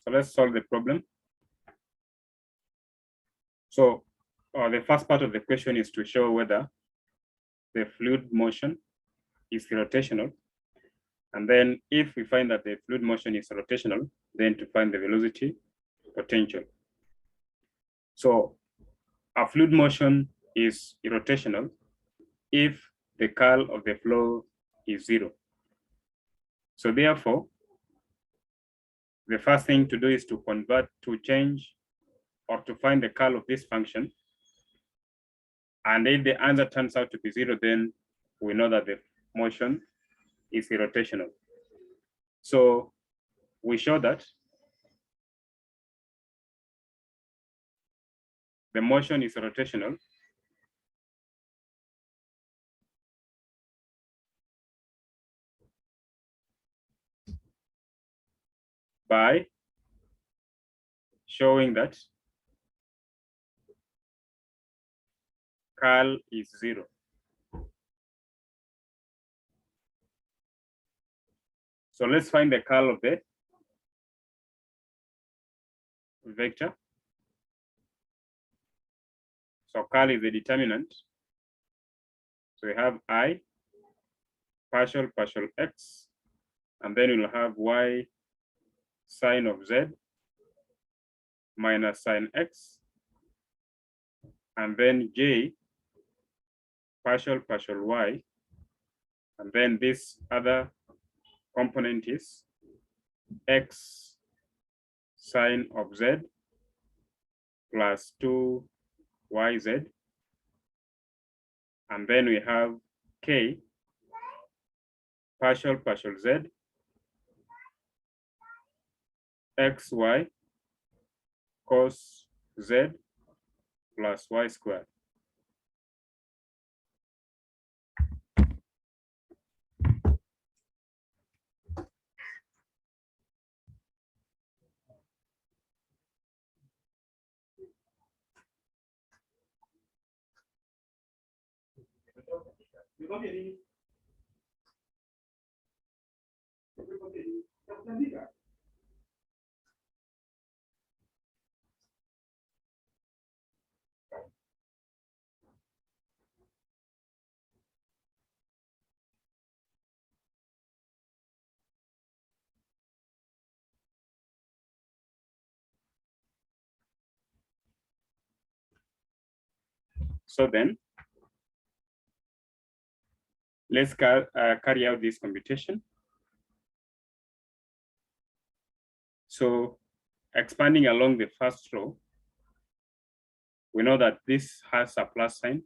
So let's solve the problem. So the first part of the question is to show whether the fluid motion is rotational. And then if we find that the fluid motion is rotational, then to find the velocity potential. So a fluid motion is rotational if the curl of the flow is 0. So therefore, the first thing to do is to change or to find the curl of this function. And if the answer turns out to be 0, then we know that the motion is rotational. So we show that the motion is rotational by showing that curl is 0. So let's find the curl of the vector. So curl is the determinant. So we have I partial x, and then we'll have y sine of z minus sine x, and then j partial y, and then this other component is x sine of z plus 2yz, and then we have k partial z xy cos z plus y squared. So then, let's carry out this computation. So expanding along the first row, we know that this has a plus sign,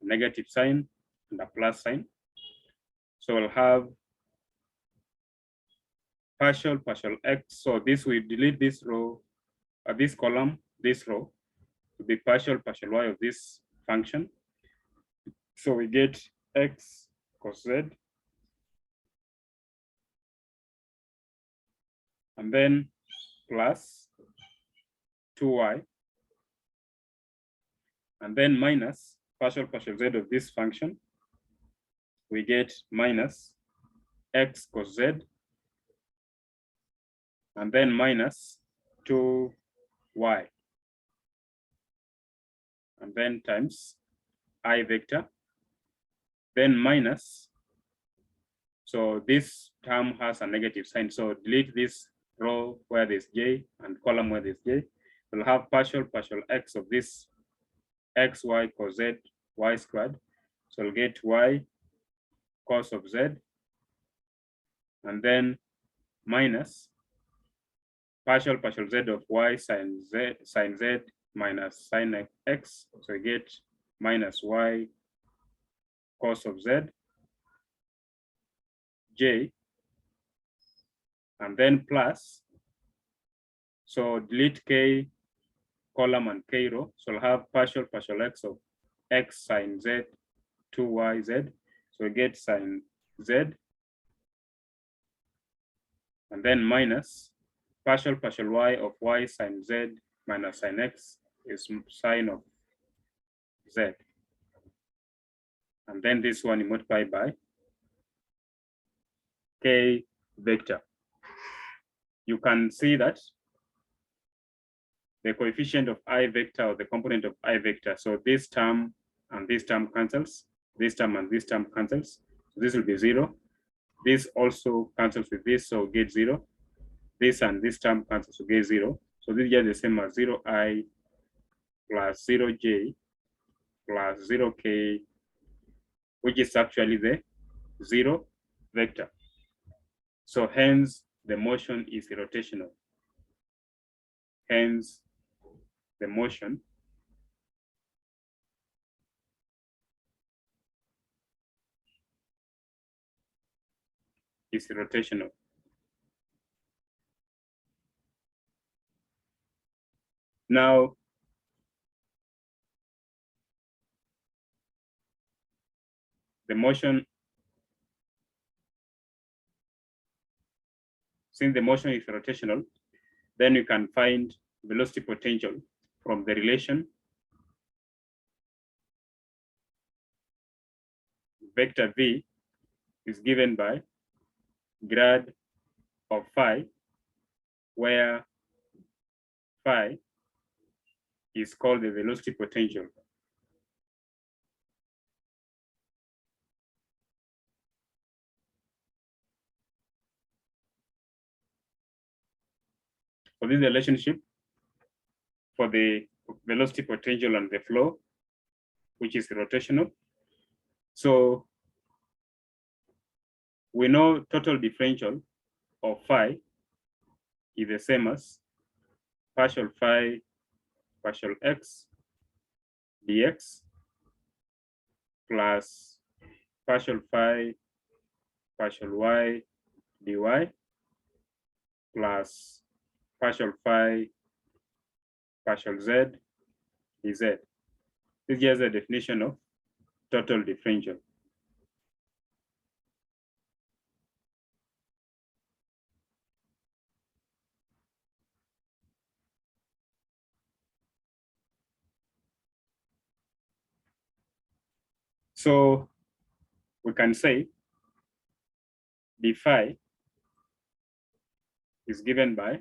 a negative sign, and a plus sign. So we'll have partial x. So this will delete this row, this column, this row, to be partial y of this function. So we get x cos z, and then plus 2y, and then minus partial z of this function. We get minus x cos z, and then minus 2y, and then times I vector, then minus. So this term has a negative sign. So delete this row where there's j and column where there's j. We'll have partial x of this xy cos z y squared. So we'll get y cos of z, and then minus partial z of y sin z minus sin x. So we get minus y cos of z j, and then plus. So delete k column and k row. So we'll have partial x of x sin z 2yz. So we get sin z, and then minus partial y of y sin z minus sin x is sine of z. And then this one multiplied by k vector. You can see that the coefficient of I vector or the component of I vector. So this term and this term cancels, this term and this term cancels. So this will be 0. This also cancels with this, so get 0. This and this term cancels, so get 0. So this is just the same as 0I plus 0J plus 0K, which is actually the 0 vector. So hence the motion is rotational. Hence the motion is rotational. Now, the motion, since the motion is rotational, then you can find velocity potential from the relation vector V is given by grad of phi, where phi is called the velocity potential. So this is the relationship for the velocity potential and the flow, which is rotational. So we know total differential of phi is the same as partial phi partial x dx plus partial phi partial y dy plus partial phi partial z dz. This is just a definition of total differential. So we can say d phi is given by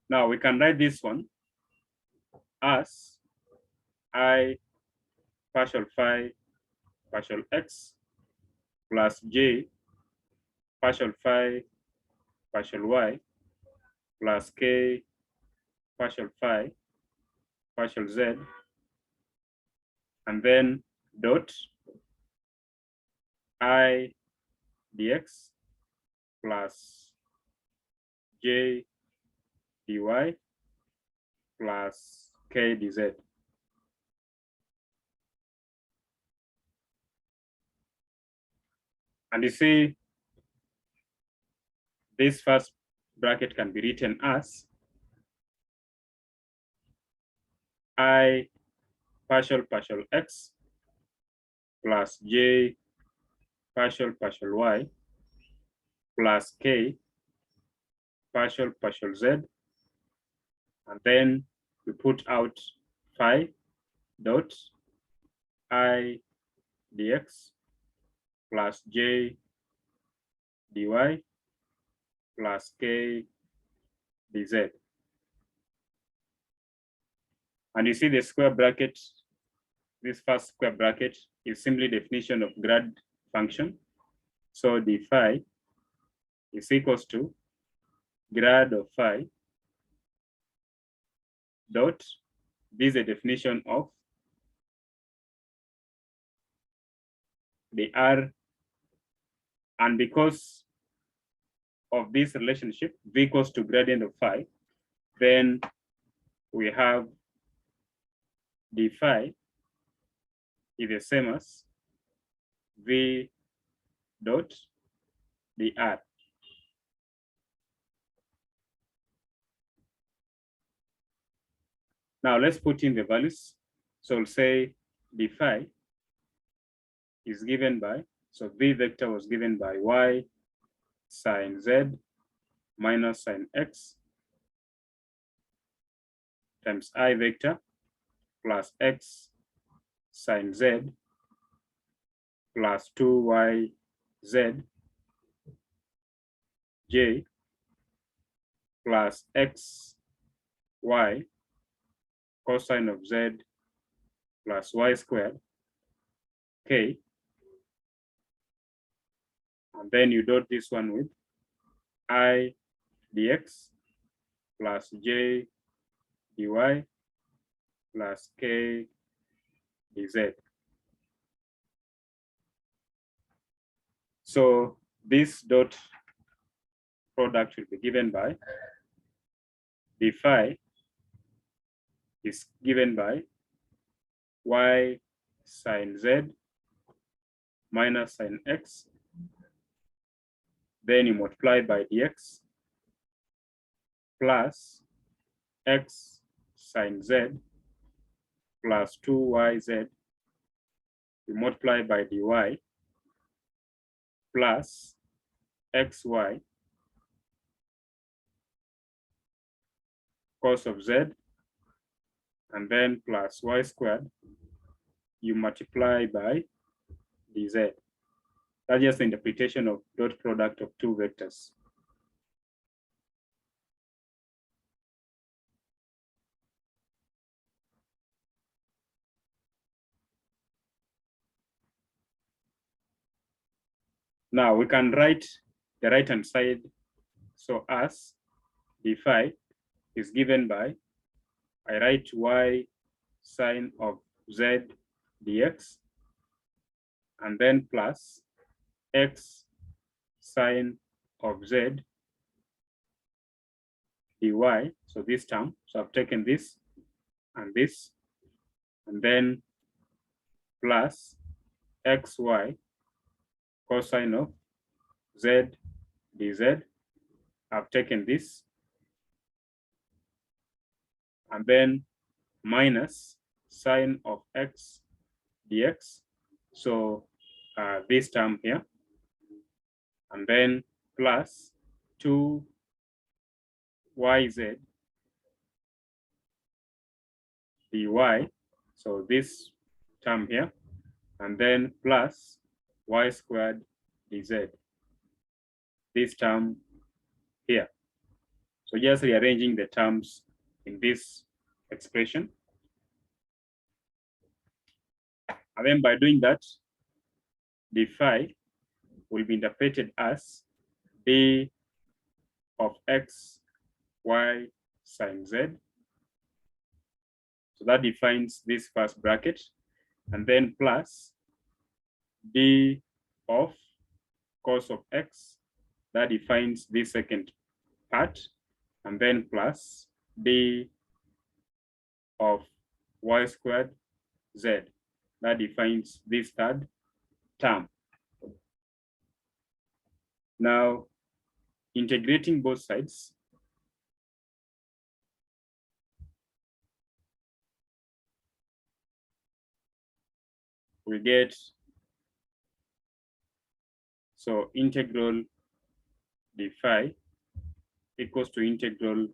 now we can write this one as I partial phi partial x plus j partial phi partial y plus k partial phi partial z, and then dot I dx plus j dy plus k dz. And you see, this first bracket can be written as I partial x plus j partial y plus k partial z, and then we put out phi dot I dx plus j dy plus k dz. And you see the square bracket, this first square bracket is simply definition of grad function. So d phi is equals to grad of phi dot, this is a definition of the r, and because of this relationship v equals to gradient of phi, then we have d phi is the same as v dot dr. Now let's put in the values. So we'll say d phi is given by, so v vector was given by y sine z minus sine x times I vector plus x sine z plus 2yz j plus x y cosine of z plus y squared k, and then you dot this one with I dx plus j dy plus k dz. So this dot product will be given by d phi is given by y sine z minus sine x, then you multiply by dx plus x sine z plus 2yz, you multiply by dy plus xy cos of z, and then plus y squared, you multiply by dz. That's just the interpretation of dot product of two vectors. Now we can write the right-hand side. So as d phi is given by, I write y sine of z dx, and then plus x sine of z dy. So this term, so I've taken this, and then plus xy cosine of z dz. I've taken this, and then minus sine of x dx. So this term here, and then plus 2yz dy. So this term here, and then plus y squared dz, this term here. So just rearranging the terms in this expression. And then by doing that, d phi will be interpreted as d of x y sine z. So that defines this first bracket, and then plus d of cos of x, that defines this second part, and then plus d of y squared z, that defines this third term. Now, integrating both sides, we get, so integral d phi equals to integral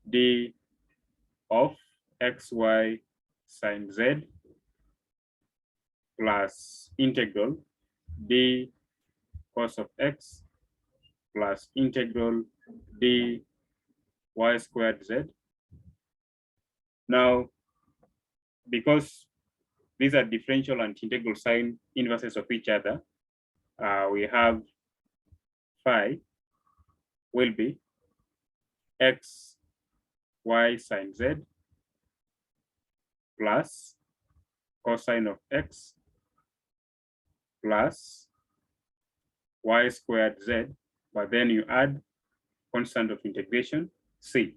d of xy sine z plus integral d cos of x plus integral d y squared z. Now, because these are differential and integral sign inverses of each other, we have phi will be x y sine z plus cosine of x plus y squared z, but then you add constant of integration c.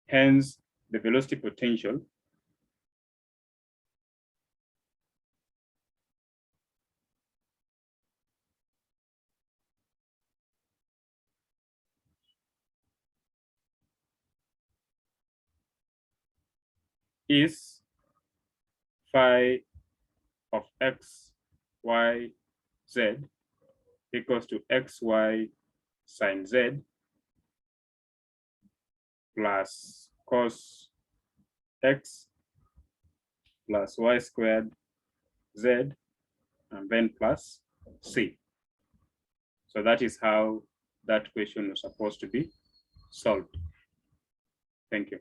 Hence, the velocity potential is phi of x, y, z equals to xy sine z plus cos x plus y squared z, and then plus c. So that is how that question was supposed to be solved. Thank you.